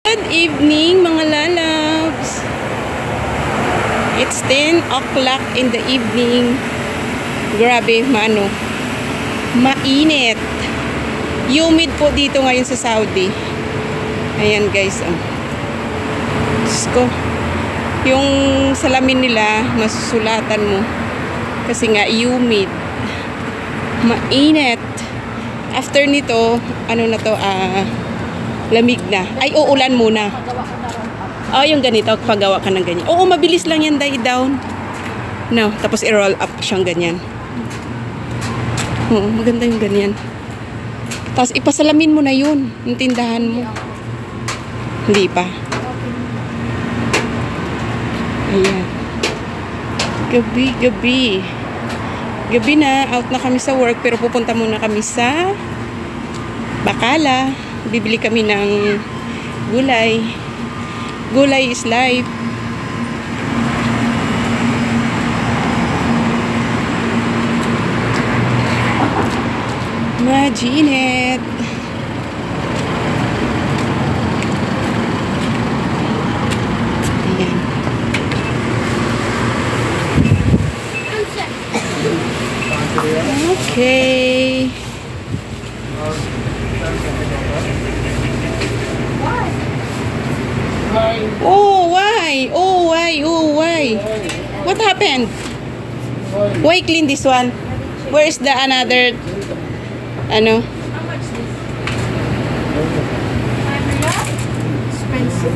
Good evening mga lalabs. It's 10 o'clock in the evening. Grabe, mainit. Humid po dito ngayon sa Saudi. Ayan guys, Diyos ko, yung salamin nila masusulatan mo kasi nga humid, mainit. After nito, lamig na. Ay, uulan muna. Yung ganito, pagawa ka ng ganyan. Oo, mabilis lang yan, die down. No, tapos i-roll up siyang ganyan. Oo, maganda yung ganyan. Tapos ipasalamin mo na yun, yung tindahan mo. Hindi pa. Ayan. Gabi na, out na kami sa work, pero pupunta muna kami sa Bacala. Bibili kami ng gulay. Gulay is life. Maginit. Ayan. Okay. Oh, why? Oh, why? Oh, why? What happened? Why clean this one? Where is the another? Ano? How much this? Expensive.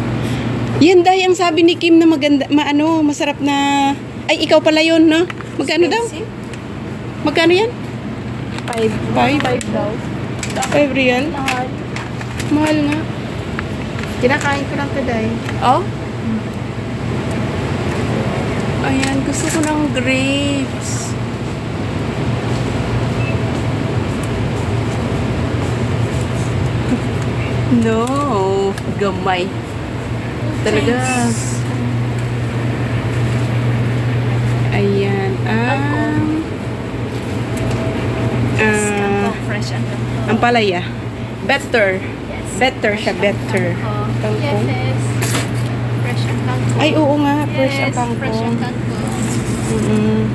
Yan dahil ang sabi ni Kim na maganda, masarap na. Ay, ikaw pala yun, no? Magkano daw? Magkano yan? 5 daw. 5 real? Mahal nga. Kinakain ko lang today. Oh? Ayan, gusto ko ng grapes. No, gamay. Talaga. Ayan. Fresh and ang palaya. Better. Better siya, better. Kangkong. Yes. Fresh and kangkong. Ay, oo nga. Fresh ang kangkong. Fresh and kangkong.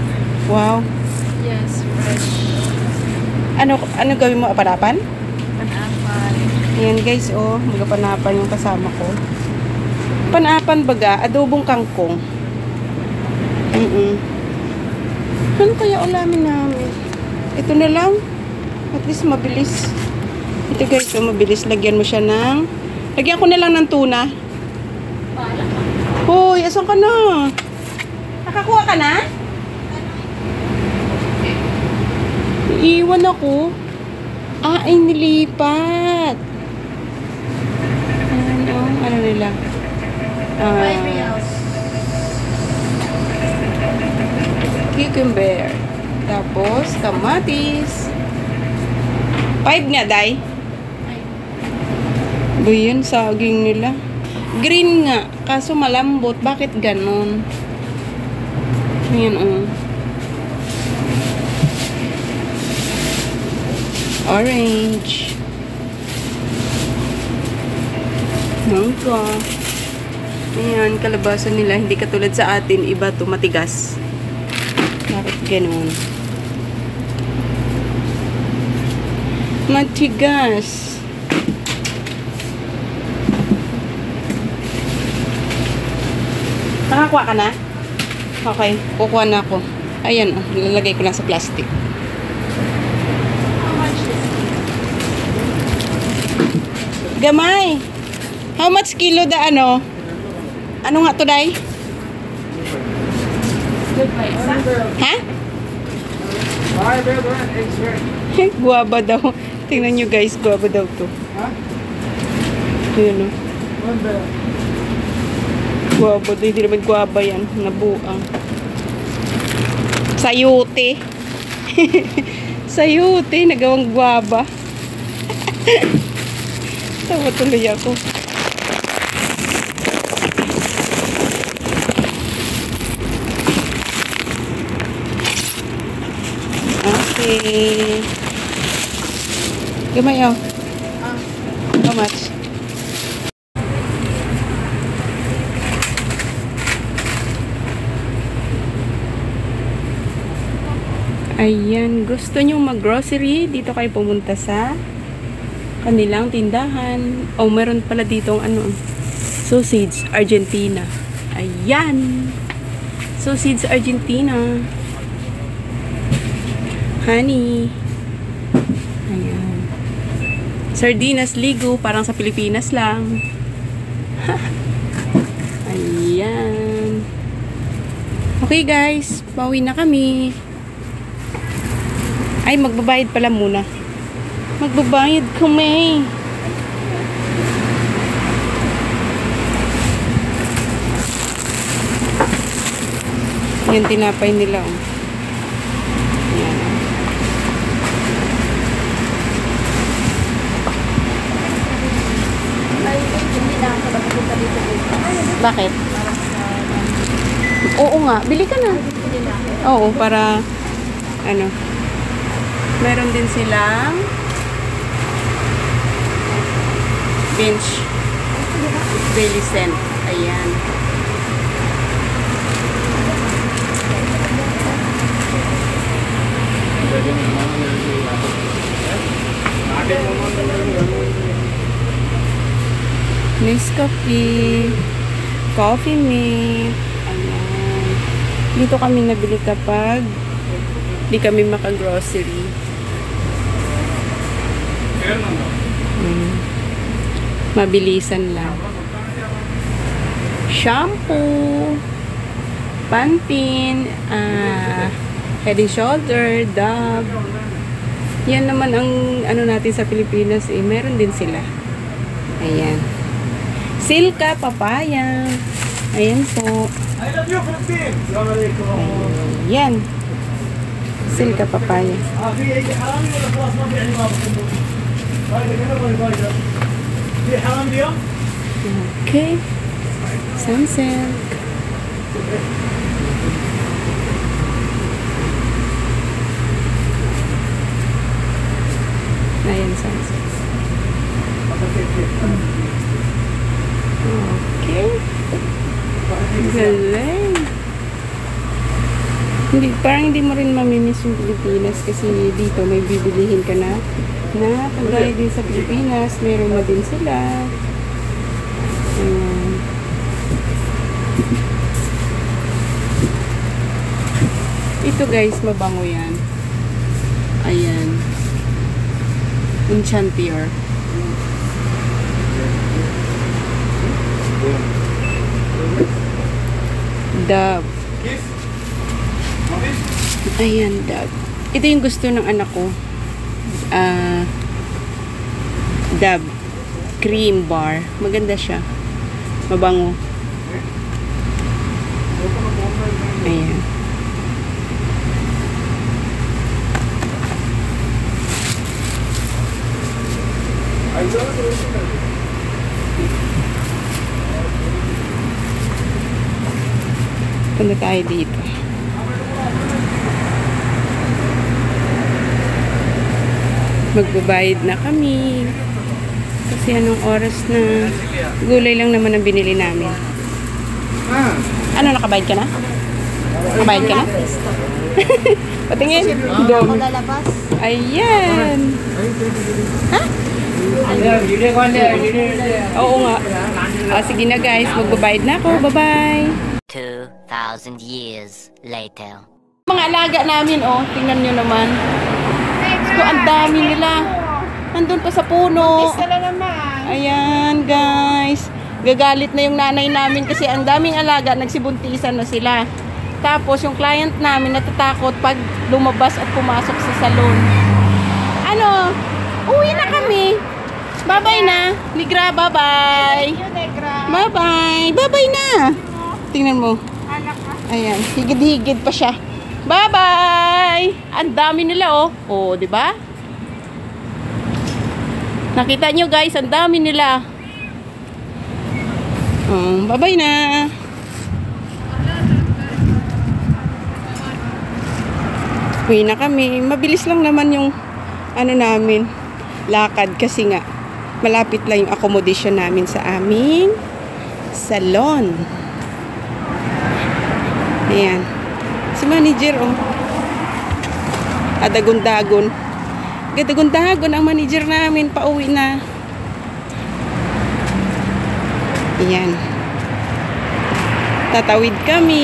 Wow. Yes, fresh. Ano gawin mo? Apanapan? Panapan. Ayan guys, magapanapan yung kasama ko. Panapan baga, adobong kangkong. Ano kaya ulamin namin? Ito na lang. At least mabilis. Ito guys, mabilis. Lagyan mo siya ng... Lagyan ko na lang ng tuna. Hoy, asan ka na? Nakakuha ka na? Iiwan ako. Ay nilipat. Ano nila? 5 reals. Cucumber. Tapos, kamatis. 5 nga, day. Ba yun, saging nila. Green nga, kaso malambot. Bakit ganon? Ayan, Orange. Mangga. Ayan, kalabasa nila. Hindi katulad sa atin. Iba to matigas. Bakit ganon? Matigas. Nakakuha ka na? Okay, kukuha na ako. Ayan, lalagay ko lang sa plastic. How much is Gamay! How much kilo da ano? Ano nga to, day? good price? Ha? Guwaba daw. Tingnan nyo guys, guwaba daw to. Ayan o. Guwaba daw. Hindi naman guwaba yan. Nabuang. Sayote. Sayote. Nagawang guwaba. Tawa tuloy ako. Okay. Gamay, oh. How much? Ayan, gusto nyo mag-grocery, dito kayo pumunta sa kanilang tindahan. Oh, meron pala dito ano, sausage Argentina. Ayan. Sausage Argentina. Honey. Ayan. Sardinas Ligo, parang sa Pilipinas lang. Ayan. Okay guys, pauwi na kami. Ay, magbabayad pala muna. Magbabayad kami. Yan, tinapay nila. Oh. Yan. Hindi na ako magpunta dito. Bakit? Oo nga, bili ka na. Oo, para ano. Meron din silang bench Belicent. Ayan. Nescafe, coffee mate. Ayan. Dito kami nabili kapag di kami maka-grocery. Mabilisan lang. Shampoo, Pantene, Head and Shoulder, Dove. Yan naman ang ano natin sa Pilipinas eh. Meron din sila. Ayan. Silka, papaya. Ayan po. I love you, Philippines. Assalamualaikum. Ayan. Silka, papaya. في حرامي ولا خلاص ما في عندي ما بكون بايدة كذا ولا بايدة في حرام اليوم Okay. Sunsilk. Ayan, sunsilk. Okay. Galing. Hindi, parang hindi mo rin mamimiss yung Pilipinas kasi dito may bibilihin ka na kagaya din sa Pilipinas, meron na din sila. Ayan. Ito guys, mabango yan. Ayan. Enchantier. Dove. Ayan, Dove. Ito yung gusto ng anak ko. Dove. Cream bar. Maganda siya. Mabango. Ayan. Punta tayo dito. Magbabayad na kami. Kasi anong oras na? Gulay lang naman ang binili namin. Ano, nakabayad ka na? Nakabayad ka na? Patingin. Ako lalabas. Ayan. Ha? Oo nga. Sige na guys, magbabayad na ako. Bye-bye. 2,000 years later. Mga alaga namin, oh. Tingnan nyo naman. So, ang dami nila. Nandun pa sa puno. Ayan, guys. Gagalit na yung nanay namin kasi ang daming alaga, nagsibuntisan na sila. Tapos, yung client namin natatakot pag lumabas at pumasok sa salon. Ano? Uwi na kami. Bye-bye na. Negra, bye-bye. Bye-bye. Bye-bye na. Tingnan mo. Ayan. Higid-higid pa siya. Bye-bye! Ang dami nila, oh. Oh, di ba? Nakita nyo, guys, ang dami nila. Bye-bye na. Uwi na kami. Mabilis lang naman yung ano namin, lakad kasi nga malapit lang yung accommodation namin sa aming salon. Ayan. Si manager, oh. Dagon-dagon. Dagon-dagon ang manager namin. Pauwi na. Ayan. Tatawid kami.